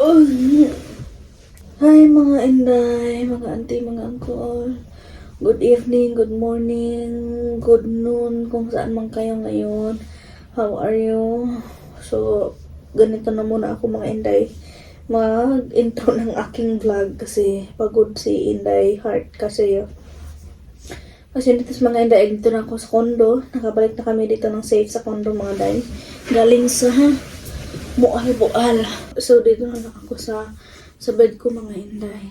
Oh, hi mga inday, mga auntie, mga uncle. Good evening, good morning, good noon, kung saan man kayo ngayon. How are you? So, ganito na muna ako mga inday. Mag-intro ng aking vlog kasi pagod si Inday Heart kasi dito sa mga inday, dito na ako sa condo. Nakabalik na kami dito ng safe sa condo mga day. Galing sa Bual. So, dito na lang ako sa bed ko mga inday.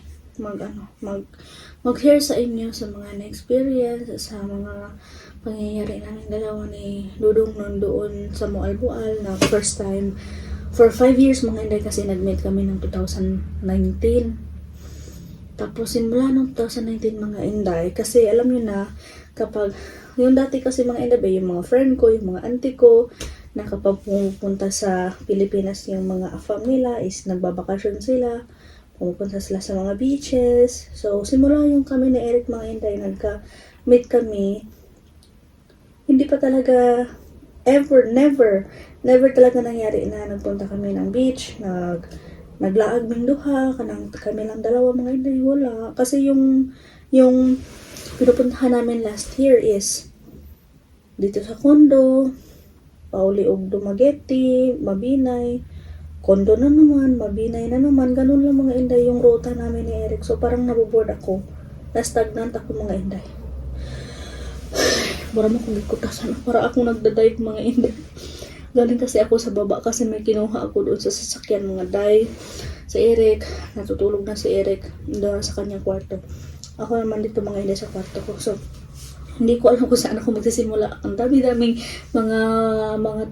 Mag-share sa inyo sa mga na-experience, sa mga pangyayari namin dalawa ni Dudong noon doon sa Bual na first time. For 5 years mga inday kasi nag-meet kami ng 2019. Tapos simula ng 2019 mga inday, kasi alam nyo na kapag, yung dati kasi mga inday, yung mga friend ko, yung mga auntie ko, na kapag pumunta sa Pilipinas yung mga afam nila is nagbabakasyon sila, pumupunta sila sa mga beaches. So, simula yung kami ni Eric mga inday, nagka-meet kami, hindi pa talaga, never talaga nangyari na nagpunta kami ng beach, naglaag ng duha, kami lang dalawa mga inday, wala. Kasi yung pinupuntahan namin last year is dito sa condo, Pauli og Dumaguete, Mabinay, Kondo na naman, Mabinay na naman, ganun lang mga inday yung ruta namin ni Eric. So parang naboboard ako, na-stagnant ako mga inday. Mura mo kung ikutasan, para ako nagda-dive mga inday. Galing kasi ako sa baba kasi may kinuha ako doon sa sasakyan mga day. Sa Eric, natutulog na si Eric doon sa kanyang kwarto. Ako naman dito mga inday sa kwarto ko. So, hindi ko alam kung saan ako magsisimula. Ang dami-daming mga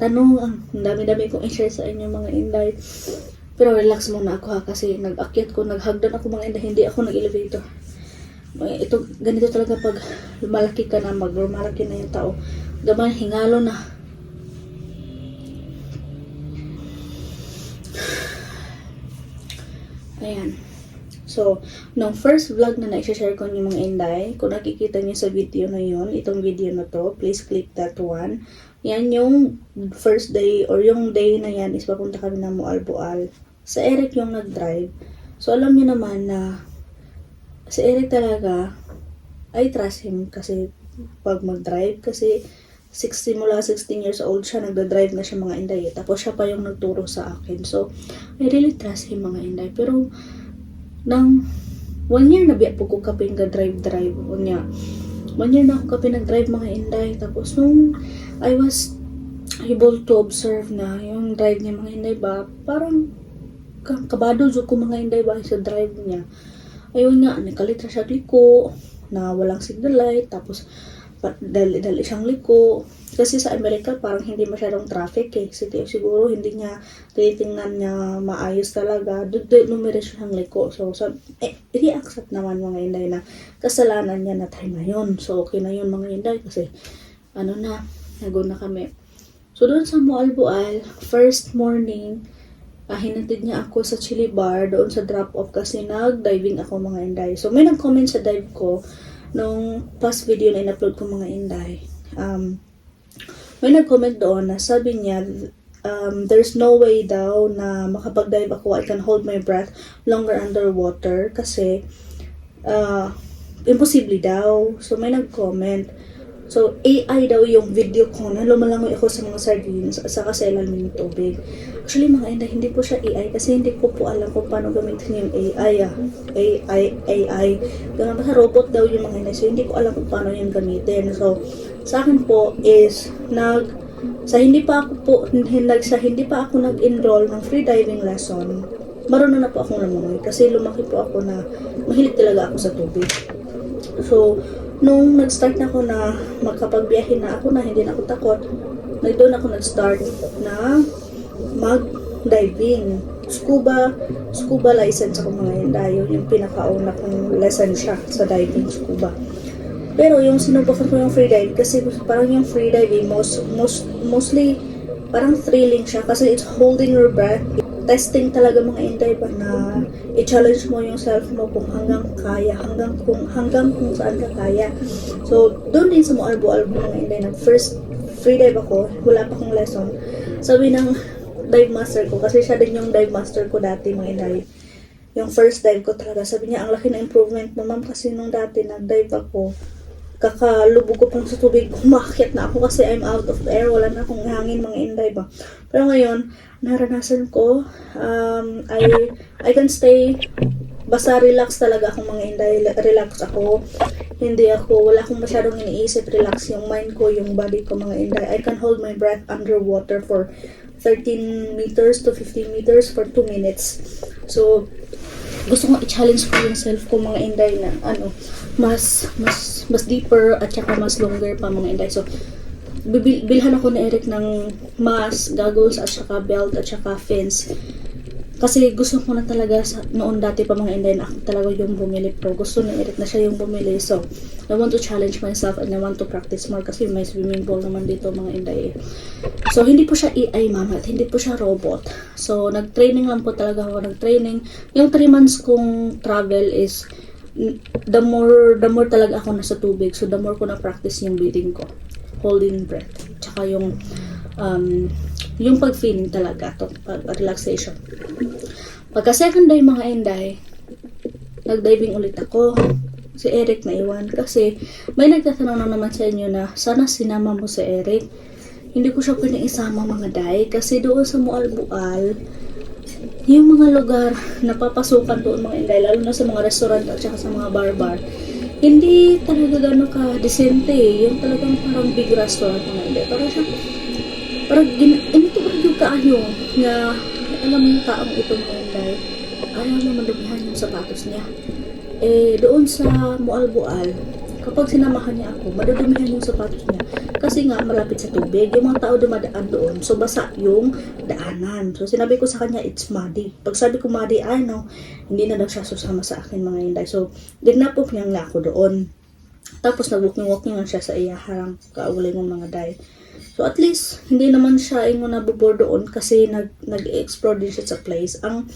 tanong, ang dami-dami kong i-share sa inyo mga inday. Pero relax muna ako ha, kasi nag-akyat ko, naghagdan ako mga inday, hindi ako nag-elevator. Ito, ganito talaga pag lumalaki ka na, lumalaki na yung tao. Gamay, hingalo na. Ayan. So, nung first vlog na na-share ko niyo mga inday, kung nakikita niyo sa video na yon, itong video na to, please click that one. Yan yung first day, or yung day na yan is papunta kami ng Bual. Sa Eric yung nag-drive. So, alam niyo naman na si Eric talaga, I trust him kasi pag mag-drive, kasi mula 16 years old siya, nagda-drive na siya mga inday. Tapos siya pa yung nagturo sa akin. So, I really trust him mga inday. Pero, nang 1 year na biya po ko kaping drive unya 1 year na ako kaping nag-drive mga inday. Tapos nung I was able to observe na yung drive niya mga inday ba, parang kabado jud ko mga inday ba sa drive niya. Ayun nga, nakalitra siya liko na walang signal light, tapos dali siyang liko. Kasi sa Amerika parang hindi masyadong traffic eh. Siguro hindi niya tinitingnan niya maayos talaga. Numeris siyang liko. So i-accept naman mga inday na kasalanan niya na time na yun. So okay na yun mga inday kasi naguna kami. So doon sa Bual, first morning, hinatid niya ako sa Chili Bar doon sa drop-off kasi nag-diving ako mga inday. So may nag-comment sa dive ko nung past video na in-upload ko mga inday. May nag-comment doon na sabi niya, there's no way daw na makapag-dive ako, I can hold my breath longer underwater kasi imposible daw. So may nag-comment. So AI daw yung video ko na lumalangoy ako sa mga sardines sa kaselan ng tubig. Actually mga inday, hindi po siya AI kasi hindi ko po alam kung paano gamitin yung AI. AI. Ganun basta robot daw yung mga inday. So hindi ko alam kung paano yung gamitin. So sa akin po is hindi pa ako nag-enroll ng free diving lesson, marunong na po akong lumangoy kasi lumaki po ako na mahilig talaga ako sa tubig. So nung nag-start na ako na magkapagbiyahe na ako na hindi na ako takot, doon ako nag-start na mag-diving. Scuba license ako mga inday. Yung pinakauna kong lesson siya sa diving, scuba. Pero yung sinubukan ko yung freedive kasi parang yung freedive mostly parang thrilling siya kasi it's holding your breath. Testing talaga mga inday ba na i-challenge mo yung self mo kung hanggang kaya, hanggang kung saan ka kaya. So, doon din sa Bual mga inday, nag first freedive ako, wala pa akong lesson. Sabi ng dive master ko. Kasi siya din yung dive master ko dati, mga inday. Yung first dive ko talaga. Sabi niya, ang laki na improvement mo, ma'am. Kasi nung dati, nag-dive ako. Kakalubog ko pang sa tubig. Umakyat na ako kasi I'm out of air. Wala na akong hangin, mga inday ba. Pero ngayon, naranasan ko, I can stay, basta relax talaga akong mga inday. Relax ako. Wala akong masyadong iniisip. Relax yung mind ko, yung body ko, mga inday. I can hold my breath underwater for 13 meters to 15 meters for 2 minutes. So, gusto kong i-challenge ko yung self ko, mga inday, na mas deeper at saka mas longer pa, mga inday. So, bilhan ako ni Eric ng mask, goggles at saka belt at saka fins. Kasi gusto ko na talaga noon dati pa, mga inday, na ako talaga yung bumili, pero gusto ni Eric na siya yung bumili. So, I want to challenge myself and I want to practice more kasi may swimming pool naman dito, mga inday. So, hindi po siya AI, ma'am, at hindi po siya robot. So, nag-training lang po talaga ako. Nag-training. Yung 3 months kong travel is the more talaga ako nasa tubig. So, the more ko na-practice yung breathing ko. Holding breath. Tsaka yung pag-feeling talaga, relaxation. Pagka second day, mga inday, nag-diving ulit ako. Si Eric naiwan kasi may nagtatanong na naman sa inyo na sana sinama mo si Eric. Hindi ko siya pwedeng isama, mga day, kasi doon sa Mualbual, yung mga lugar na papasukan doon, mga inday, lalo na sa mga restaurant at saka sa mga bar-bar, hindi talaga gano'n ka-decente. Yung talagang parang big restaurant, mga inday. Parang ito ba yung kaayo na alam mo yung taong ito, mga inday, ayaw na madumihan yung sapatos niya. Doon sa Mualbual, kapag sinamahan niya ako, madudumihan yung sapatos niya. Kasi nga, malapit sa tubig. Yung mga tao dumadaan doon, so basa yung daanan. So, sinabi ko sa kanya, it's muddy. Pag sabi ko muddy, hindi na daw siya susama sa akin, mga inday. So, dinapok niya nga ako doon. Tapos, nag-walking lang siya sa iyaharang kaulay ng mga day. So, at least, hindi naman siya yung nabubor doon kasi nag-explore din siya sa place. Ang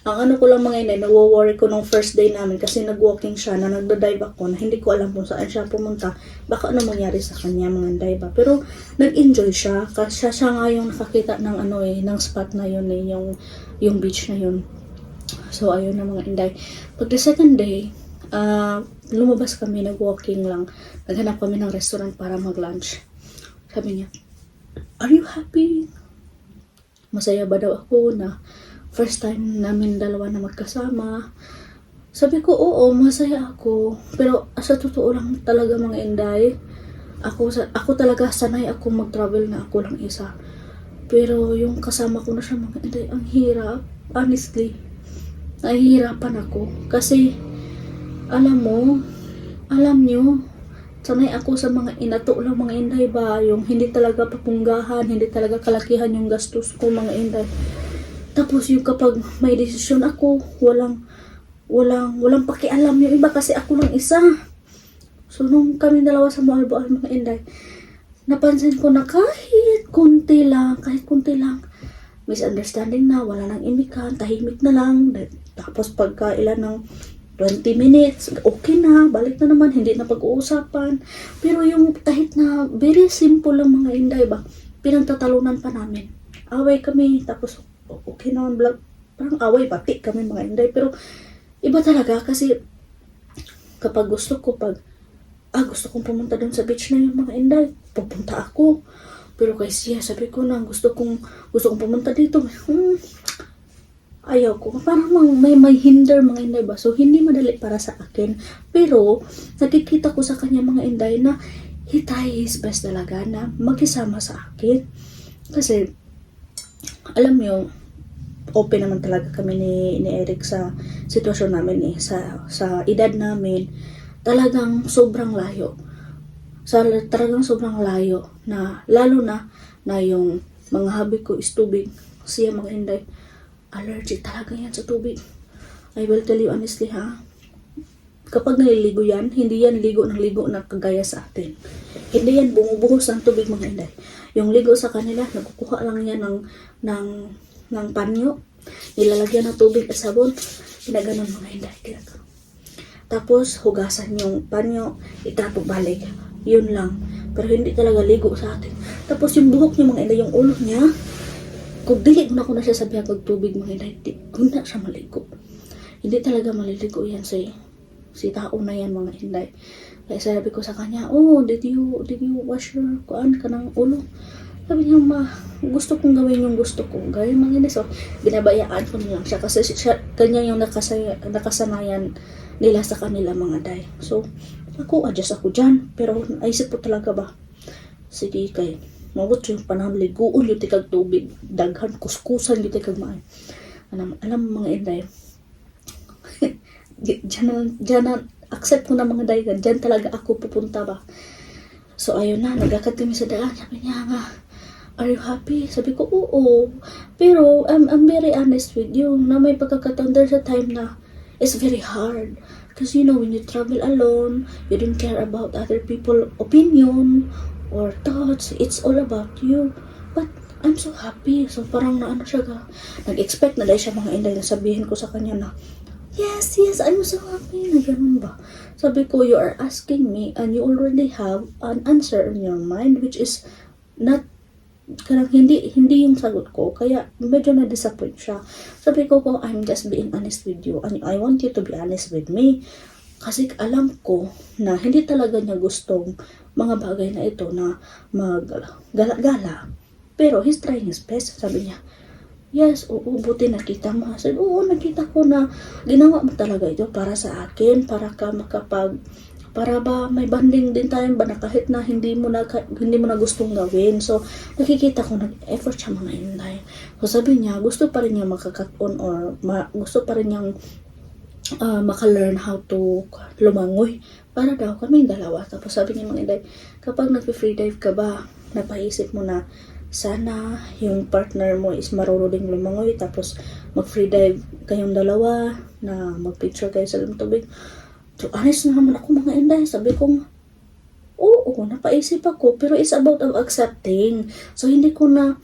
ano ko lang, mga inay, nawo-worry ko nung first day namin kasi nag-walking siya, na nagdo-dive ako, na hindi ko alam kung saan siya pumunta. Baka ano mangyari sa kanya, mga inday ba. Pero nag-enjoy siya kasi siya nga yung nakakita ng ng spot na yun, yung beach na yun. So ayun na, mga inday. Pag the second day, lumabas kami, nag-walking lang. Naghanap kami ng restaurant para mag-lunch. Sabi niya, "Are you happy?" Masaya ba daw ako na first time namin dalawa na magkasama? Sabi ko, oo, masaya ako. Pero sa totoo lang talaga, mga inday, ako talaga sanay ako mag-travel na ako lang isa. Pero yung kasama ko na siya, mga inday, ang hirap. Honestly, nahihirapan ako. Kasi, alam nyo, sanay ako sa mga inato lang, mga inday ba, yung hindi talaga papunggahan, hindi talaga kalakihan yung gastos ko, mga inday. Tapos yung kapag may desisyon ako, walang pakialam yung iba kasi ako lang isa. So nung kami dalawa sa Mualbual, mga inday, napansin ko na kahit kunti lang, misunderstanding na, wala nang imikan, tahimik na lang. Tapos pagka ilan ng 20 minutes, okay na, balik na naman, hindi na pag-uusapan. Pero yung kahit na very simple lang, mga inday ba, pinagtatalunan pa namin. Away kami, tapos okay naman, parang away, pati kami, mga inday. Pero iba talaga kasi kapag gusto kong pumunta doon sa beach na yun, mga inday, pupunta ako. Pero kay siya, sabi ko na gusto kong pumunta dito. Ayaw ko. Parang may hinder, mga inday ba? So, hindi madali para sa akin. Pero, nakikita ko sa kanya, mga inday, na he try his best talaga na makisama sa akin. Kasi, alam nyo, open naman talaga kami ni Eric sa sitwasyon namin sa edad namin. Talagang sobrang layo. Talagang sobrang layo na, lalo na yung mga hobby ko is tubig. Siya, mga inday, allergic talaga yan sa tubig. I will tell you honestly, ha. Kapag naliligo yan, hindi yan ligo na kagaya sa atin. Hindi yan bumubuhos ng tubig, mga inday. Yung ligo sa kanila, nagkukuha lang yan ng panyo. Nilalagyan ng tubig at sabon. Ginaganon, mga inday. Tapos, hugasan yung panyo, itapog balik. Yun lang. Pero hindi talaga ligo sa atin. Tapos, yung buhok niya, mga inday, yung ulo niya, kung dili mo na ko na siya sabihan kag tubig mga inday, di ko na siya maligo. Hindi talaga maliligo yan si tao na yan mga inday. Kaya sabi ko sa kanya, oh, did you wash your kuan ka ng ulo? Sabi niya, ma, gusto kong gawin yung gusto kong gawin mga inday. So, binabayaan ko na lang siya kasi kanya yung nakasanayan nila sa kanila mga day. So, ako, adjust ako dyan. Pero, naisip ko talaga ba, sige kay, mabot yung panahon, liguon yung tikag tubig, daghan, kuskusan yung tikag maayo. Alam mga inday, dyan na, accept ko na mga day, dyan talaga ako pupunta ba. So, ayun na, nagakad kami sa daan. Sabi niya nga, are you happy? Sabi ko, oo. Pero, I'm very honest with you, na may pagkakataon there sa time na, it's very hard. Because you know, when you travel alone, you don't care about other people's opinion or thoughts. It's all about you. But I'm so happy. So parang naano siya ka. Nag-expect na dahil siya mga inday na sabihin ko sa kanya na, yes, I'm so happy. Na ganun ba? Sabi ko, you are asking me and you already have an answer in your mind which is not karang hindi yung sagot ko, kaya medyo na-disappoint siya. Sabi ko I'm just being honest with you and I want you to be honest with me kasi alam ko na hindi talaga niya gustong mga bagay na ito na mag-gala-gala, pero he's trying his best. Sabi niya, yes, oo, buti nakita mo. Sabi, oo, nakita ko na ginawa mo talaga ito para sa akin, para ka para ba may banding din tayo ba na kahit na hindi mo na gustong gawin. So, nakikita ko nag-effort siya mga inday. So, sabi niya, gusto pa rin niya makaka-on or gusto pa rin niyang maka-learn how to lumangoy para daw kami dalawa. Tapos sabi niya mga inday, kapag nag-free dive ka ba, napaisip mo na sana yung partner mo is marunong lumangoy tapos mag-free dive kayong dalawa na mag-picture kayo sa tubig. So, honest na naman ako mga inday. Sabi ko, oo, napaisip ako. Pero it's about of accepting. So, hindi ko na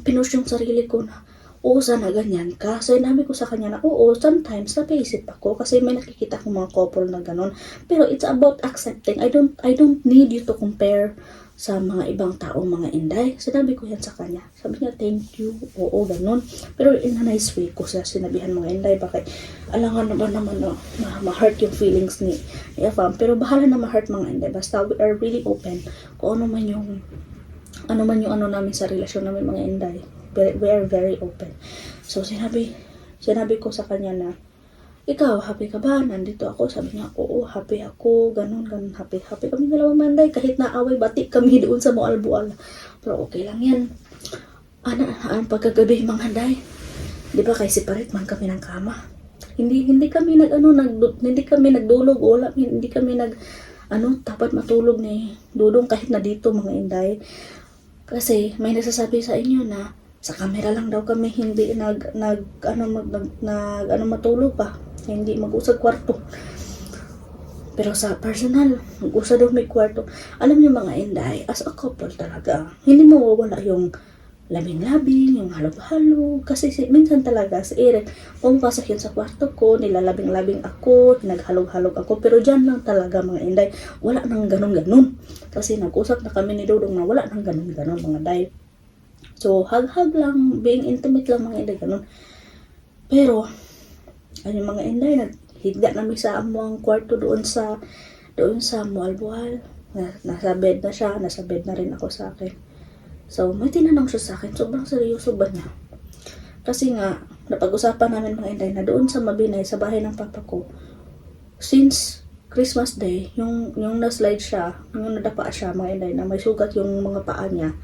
pinush yung sarili ko na, oo, sana ganyan ka. So, inabi ko sa kanya na, oo, sometimes napaisip ako. Kasi may nakikita akong mga couple na ganon. Pero it's about accepting. I don't need you to compare sa mga ibang taong mga inday. Sinabi ko yan sa kanya. Sabi niya, thank you. Oo, ganun. Pero in a nice way ko sa sinabihan mga inday. Bakit? Alangan naman na ma-hurt yung feelings ni Efam. Pero bahala na ma-hurt mga inday. Basta we are really open. Kung ano man yung namin sa relasyon namin mga inday. We are very open. So, sinabi ko sa kanya na, ikaw, happy ka ba? Nandito ako. Sabi niya, oo, happy ako. Ganun, happy kami dalawang manday. Kahit naaway, bati kami doon sa Moalbual. Pero okay lang yan. Ang pagkagabi mga day. Di ba kay separate man kami ng kama. Hindi kami hindi kami nagdulog. Hindi kami dapat matulog ni Dudong kahit na dito mga inday. Kasi may nagsasabi sa inyo na sa camera lang daw kami hindi matulog pa. Hindi mag-usag kwarto. Pero sa personal, mag-usag daw may kwarto. Alam niyo mga inday, as a couple talaga, hindi mawawala yung labing-labing, yung halog-halog. Kasi minsan talaga si Eric, pumapasok yun sa kwarto ko, nilalabing-labing ako, naghalog-halog ako. Pero dyan lang talaga mga inday, wala nang ganun-ganun. Kasi nag-usap na kami ni Dudong na wala nang ganun-ganun mga day. So, hug-hug lang, being intimate lang mga inday, ganun. Pero, ano mga inday, naghiga namin sa amuang kwarto doon sa Moalbual. Nasa bed na siya, nasa bed na rin ako sa akin. So, may tinanong siya sa akin, sobrang seryoso ba niya? Kasi nga, napag-usapan namin mga inday na doon sa Mabinay, sa bahay ng papa ko, since Christmas Day, yung na-slide siya, yung nadapa siya mga inday, na may sugat yung mga paa niya,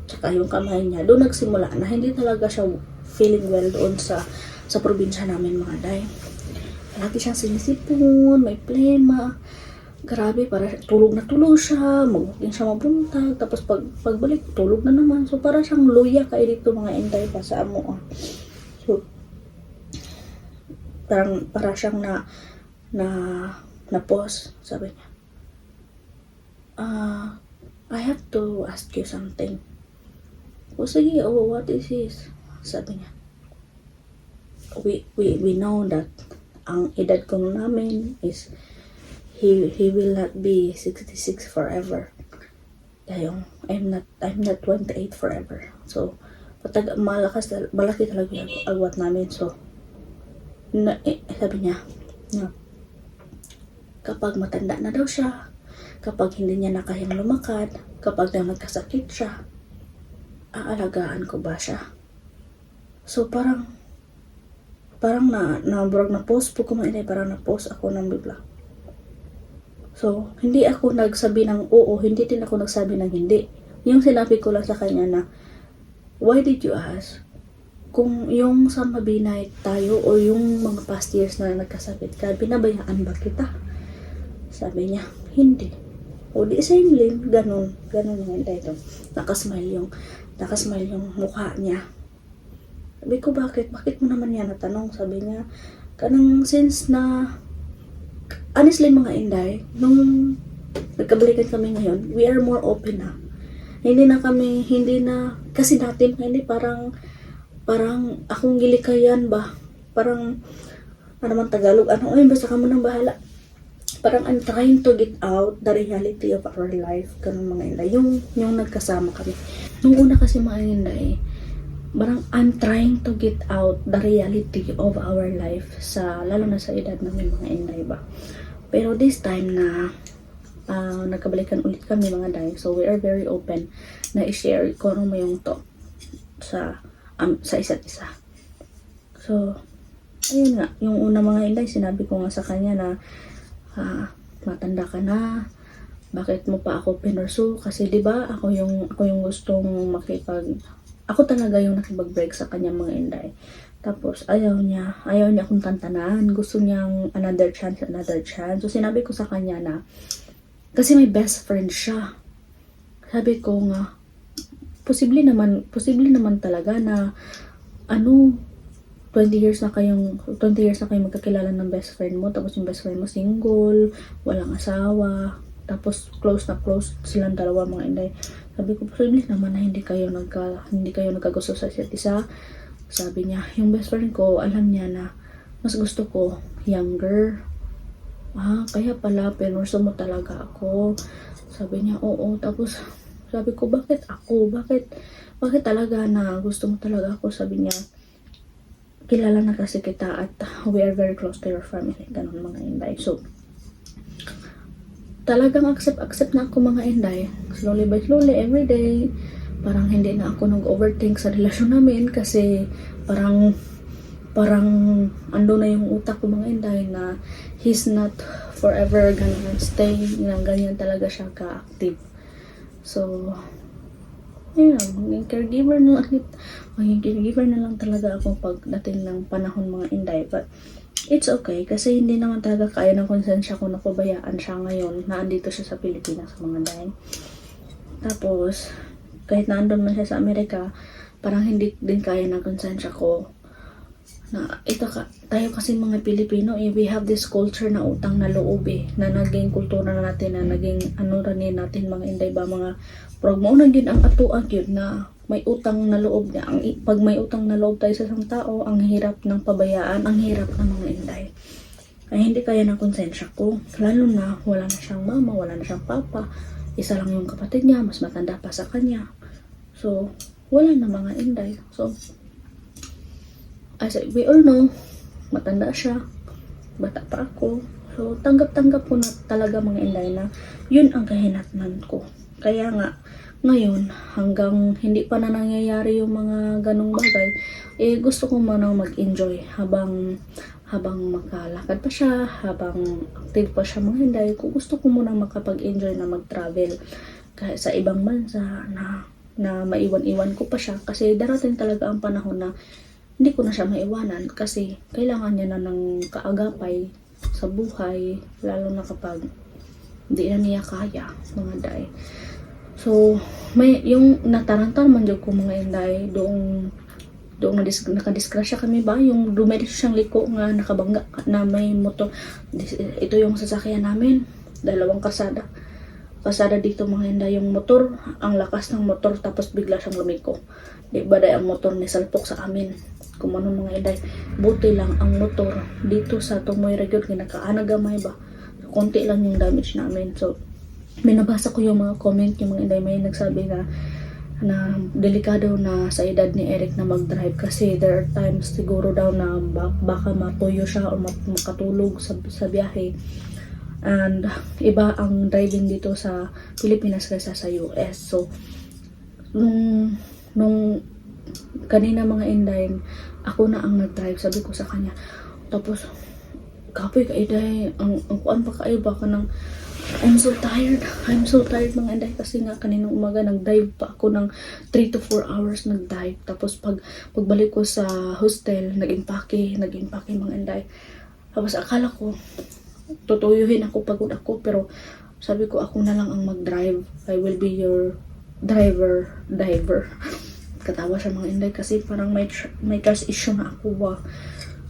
tsaka yung kamay niya, doon nagsimula na hindi talaga siya feeling well doon sa probinsya namin mga day. Lagi siyang sinisipon, may plema. Grabe, para tulog siya, mag-walking siya mabuntag, tapos pagbalik, tulog na naman. So, para siyang luya kayo dito mga inday pa sa amo. So, para siyang na pause, sabi niya. I have to ask you something. O sige, what is this? Sabi niya. We know that ang edad ko namin is he will not be 66 forever. Kaya I'm not 28 forever. So malaki talaga yung agwat namin. So, sabi niya, na kapag matanda na daw siya, kapag hindi niya na kayang lumakad, kapag daw nagkasakit siya, aalagaan ko ba siya? So, parang na-post po kumain parang na-post ako ng bigla. So, hindi ako nagsabi ng oo, hindi din ako nagsabi ng hindi. Yung sinabi ko lang sa kanya na, why did you ask? Kung yung sa mabinay tayo o yung mga past years na nagkasakit ka, binabayaan ba kita? Sabi niya, hindi. O di same lang, ganun yung hindi ito. Nakasmile yung mukha niya. Sabi ko, bakit mo naman yan natanong? Sabi niya, kanang since na, honestly mga inday, nung nagkabalikan kami ngayon, we are more open na. Hindi na, kasi dati, hindi parang akong gilikayan ba? Parang, ano man Tagalog, basta ka mo nang bahala. Parang I'm trying to get out the reality of our life, ganun mga inday. Yung nagkasama kami. Nung una kasi mga inday, parang I'm trying to get out the reality of our life lalo na sa edad namin mga inday ba. Pero this time na nagkabalikan ulit kami mga day, so we are very open na i-share kung ano mo yung to sa isa't isa. So, ayun nga, yung una mga inday, sinabi ko nga sa kanya na matanda ka na, bakit mo pa ako pinursu? Kasi 'di ba ako yung gustong ako talaga yung nakipag-break sa kanya mga inday. Tapos ayaw niya akong tantanan, gusto niyang another chance. So sinabi ko sa kanya na, kasi may best friend siya. Sabi ko nga, posible naman talaga na 20 years na kayong magkakilala ng best friend mo, tapos yung best friend mo single, walang asawa, tapos close silang dalawa mga inday. Sabi ko, posible naman na hindi kayo nagkagusto sa isa't isa. Sabi niya, yung best friend ko, alam niya na mas gusto ko younger. Kaya pala, pinurso mo talaga ako. Sabi niya, oo. Tapos, sabi ko, bakit ako? Bakit talaga na gusto mo talaga ako? Sabi niya, kilala na kasi kita at we are very close to your family. Ganun mga inday. So, talagang accept na ako mga inday. Slowly by slowly, everyday. Parang hindi na ako nag-overthink sa relasyon namin kasi parang ando na yung utak ko mga inday na he's not forever gonna stay, ganyan talaga siya ka-active. So, yun lang, maging caregiver na lang talaga ako pagdating ng panahon mga inday. But it's okay kasi hindi naman talaga kaya ng konsensya ko na pabayaan siya ngayon na andito siya sa Pilipinas mga day. Tapos kahit na andun man siya sa Amerika, parang hindi din kaya ng konsensya ko na tayo kasi mga Pilipino, we have this culture na utang na loob na naging kultura na natin, na naging rin natin mga inday ba, mga mo na yun ang atuan yun na may utang na loob niya. Pag may utang na loob tayo sa isang tao, ang hirap ng pabayaan, ang hirap ng mga inday. Ay hindi kaya ng konsensya ko, lalo na wala na siyang mama, wala na siyang papa, isa lang yung kapatid niya, mas matanda pa sa kanya. So, wala na mga inday. So, as we all know, matanda siya, bata pa ako. So, tanggap ko na talaga mga inday na yun ang kahinatnan ko. Kaya nga, ngayon, hanggang hindi pa na nangyayari yung mga ganong bagay, gusto ko manang mag-enjoy habang makalakad pa siya, habang active pa siya mga inday. Kung gusto ko muna makapag-enjoy na mag-travel kahit sa ibang bansa na maiwan-iwan ko pa siya. Kasi darating talaga ang panahon na hindi ko na siya maiwanan kasi kailangan niya na ng kaagapay sa buhay, lalo na kapag hindi na niya kaya mga day. So, may yung nataranta man jud ko mga inday doong nakadisgrasya kami ba, yung dumiretso siyang liko nga nakabangga na may motor. Ito yung sasakyan namin, dalawang kasada dito mga inday. Yung motor, ang lakas ng motor, tapos bigla siyang lumiko. Di ba day ang motor ni salpok sa amin. Kung ano mga inday, buti lang ang motor dito sa Tumoy Region kinakaanagamay ba, konti lang yung damage namin. So, may nabasa ko yung mga comment, yung mga inday may nagsabi na na delikado na sa edad ni Eric na mag-drive kasi there are times siguro daw na baka matuyo siya o makatulog sa biyahe. And iba ang driving dito sa Pilipinas kaysa sa US. So nung kanina mga Inday, ako na ang nag-drive, sabi ko sa kanya. Tapos kapoy ka Inday, ang kuan pa kaiba ka ng I'm so tired mga Inday kasi nga kaninang umaga nag-dive pa ako ng 3 to 4 hours nag-dive. Tapos pagbalik ko sa hostel, nag-impake mga Inday. Tapos akala ko tutuyuhin ako, pagod ako, pero sabi ko ako na lang ang mag-drive. I will be your diver. Katawa siya mga Inday kasi parang may trust issue na ako ba.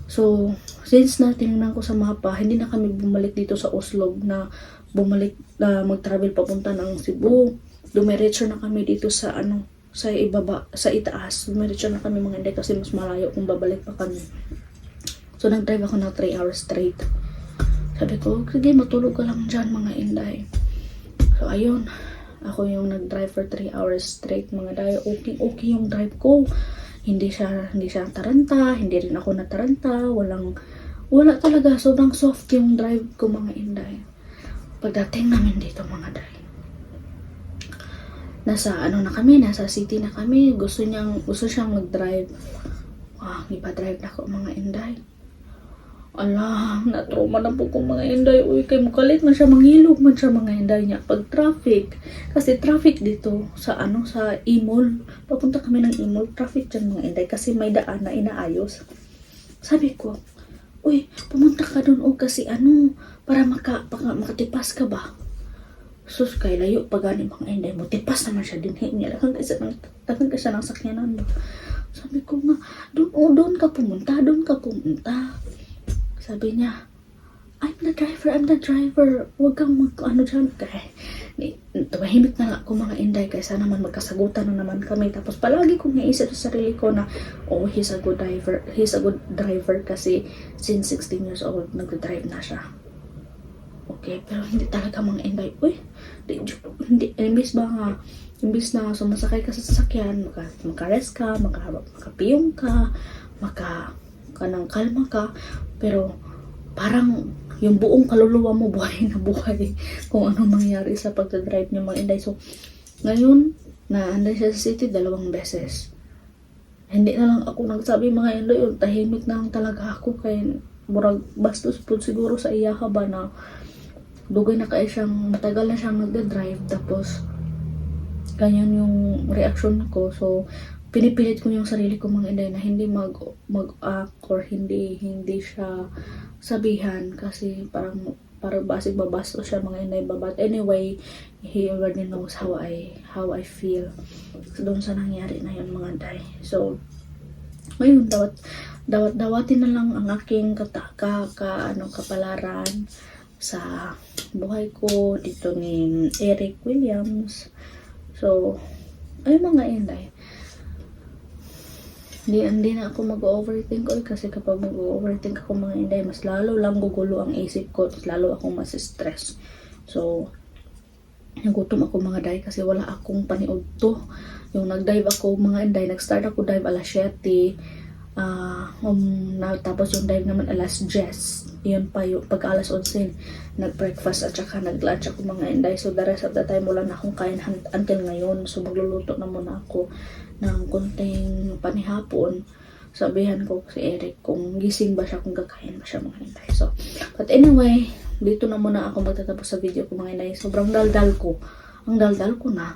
So since na tinignan ko sa mapa, hindi na kami bumalik dito sa Oslo na mag-travel papunta ng Cebu. Dumiretso na kami dito sa sa ibaba, sa itaas. Dumiretso na kami mga Inday kasi mas malayo kung babalik pa kami. So nag-drive ako na 3 hours straight. Sabi ko, sige matulog ka lang dyan mga Inday. So ayun, ako yung nag-drive for 3 hours straight mga Inday. Okay yung drive ko. Hindi siya taranta, hindi rin ako nataranta, wala talaga, sobrang soft yung drive ko mga Inday. Pagdating namin dito mga Day, nasa city na kami, gusto siyang mag-drive. Ipa-drive na ako mga Inday. Ala, na-trauma na po ko mga Inday. Uy, kay mukalit man siya, mangilog man siya mga Inday niya pag traffic. Kasi traffic dito sa Imol. Papunta kami ng Imol, traffic dyan mga Inday kasi may daan na inaayos. Sabi ko, uy, pumunta ka dun kasi para makatipas ka ba? Sus, kay layo pa gani mga Inday mo, tipas naman siya din. Niya lang kasi ng sakyanan. Sabi ko nga, doon ka pumunta. Sabi niya, I'm the driver. Huwag kang dyan. Tumahimik na lang ako mga Inday kaysa naman magkasagutan na naman kami. Tapos palagi kong naisip sa sarili ko na, he's a good driver kasi since 16 years old, nag-drive na siya. Okay, pero hindi talaga mga Inday. Uy, hindi, imbis na sumasakay ka sa sasakyan, makarest ka, makapiyong ka, kanang kalma ka, pero parang yung buong kaluluwa mo buhay na buhay kung ano mangyari sa pagdadrive niya mga Inday. So ngayon naanday siya sa city 2 beses, hindi na lang ako nagsabi mga Inday, yung tahimik na lang talaga ako kay murag bastos po siguro sa iyaha ba na dugay na kaya siyang matagal na siyang nagdadrive. Tapos ganyan yung reaction ko. So pinipilit ko yung sarili ko mga Inday na hindi mag-act or hindi siya sabihan kasi parang basig babasto siya mga Inday. But anyway, he already knows how I feel. So doon sa nangyari na yun mga Inday. So ngayon dawatin na lang ang aking kapalaran sa buhay ko dito ni Eric Williams. So ay mga Inday, hindi na ako mag-overthink kasi kapag mag-overthink ako mga Inday, mas lalo lang gugulo ang isip ko, mas lalo akong mas-stress. So nagutom ako mga Day kasi wala akong paniod to. Yung nag-dive ako mga Inday, nag-start ako dive alas 7, tapos yung dive naman alas 10. Yun pa yung pag alas 11 nag-breakfast at saka nag-lunch ako mga Inday. So the rest of the time wala na akong kain until ngayon. So magluluto na muna ako ng konting panihapon. Sabihan ko si Eric kung gising ba siya, kung kakain ba siya mga Inday. So but anyway, dito na muna ako magtatapos sa video ko mga Inday. Sobrang daldal ko. Ang daldal ko na.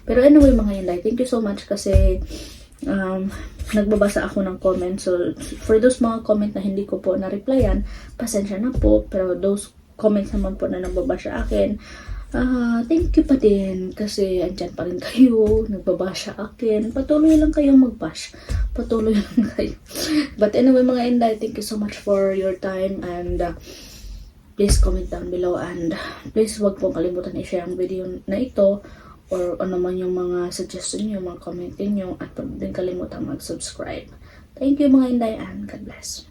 Pero anyway mga Inday, thank you so much kasi nagbabasa ako ng comment. So for those mga comment na hindi ko po na-replyan, pasensya na po. Pero those comments naman po na nagbabasa akin, thank you pa din kasi andyan pa rin kayo, nagbabasa akin. Patuloy lang kayong mag-bash. Patuloy lang kayo. But anyway mga Inday, thank you so much for your time and please comment down below and please wag pong kalimutan i-share ang video na ito or ano man yung mga suggestion nyo, mga comment nyo, at huwag din kalimutan mag-subscribe. Thank you mga Inday and God bless.